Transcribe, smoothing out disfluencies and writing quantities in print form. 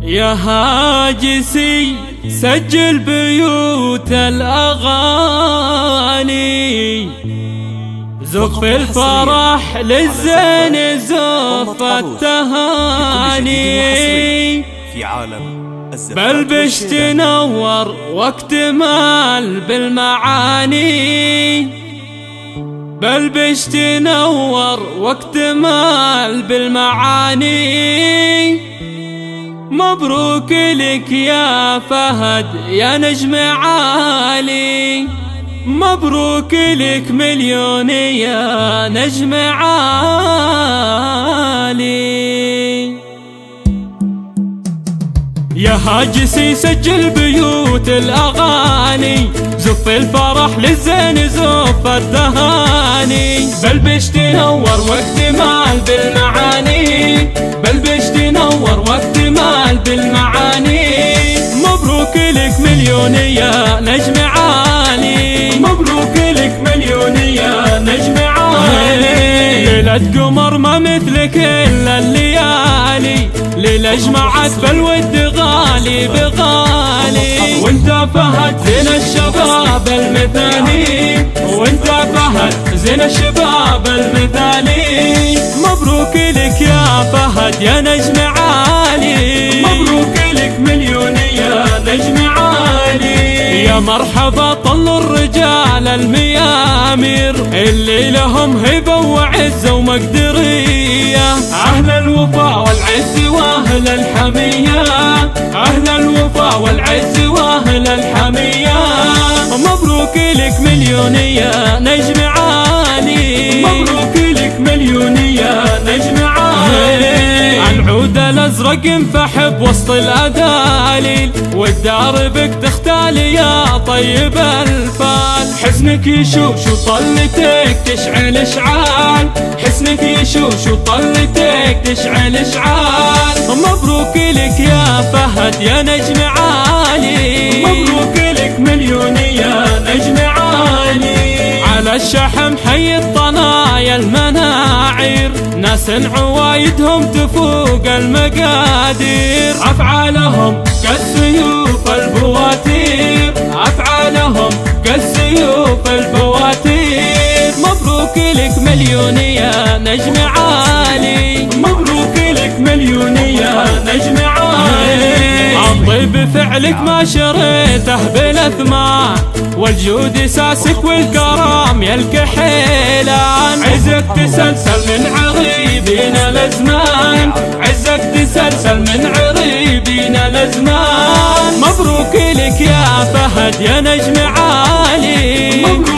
يا هاجسي سجل بيوت الأغاني، زف الفرح للزين زف التهاني، بلبش تنور واكتمال بالمعاني، بلبش تنور واكتمال بالمعاني. مبروك لك يا فهد يا نجم عالي، مبروك لك مليون يا نجم عالي. يا هاجسي سجل بيوت الأغاني، زف الفرح للزين زف التهاني، بلبش تنور واكتمال بالمعاني، بلبش تنور واكتمال بالمعاني. مبروك لك مليون يا نجم عالي، مبروك لك مليون يا نجم عالي. ليلة قمر ما مثلك إلا الليالي، ليلة جمعت بالود غالي بغالي، وانت فهد زين الشباب المثالي، وانت فهد زين الشباب المثالي. مبروك لك يا فهد يا نجم عالي، مبروك لك مليون يا نجم عالي. يا مرحبا طلوا الرجال الميامير اللي لهم هبة وعزة ومقدرية، أهل الوفا والعز وأهل الحمية، أهل الوفا والعز وأهل الحمية. مبروك لك مليون يا نجم عالي، مبروك لك مليون يا نجم عالي. العود الأزرق انفحب وسط الأداليل، والدار بك تختالي يا طيب الفال، حسنك يشوش وطلتك تشعل اشعال، حسنك يشوش وطلتك تشعل اشعال. مبروك لك يا فهد يا نجم عالي، مبروك لك مليون يا نجم عالي. على الشحم حي الطنايا المناعير، ناس عوايدهم تفوق المقادير، أفعالهم كالسيوف البواتير، أفعالهم كالسيوف البواتير. مبروك لك مليون يا نجم عالي، مبروك لك مليون يا نجم عالي. الطيب فعلك ما شريته بالاثمان، والجود ساسك والكرام يا الكحيلان، عزك تسلسل من عريبين الازمان، عزك تسلسل من عريبين الازمان. مبروك لك يا فهد يا نجم عالي.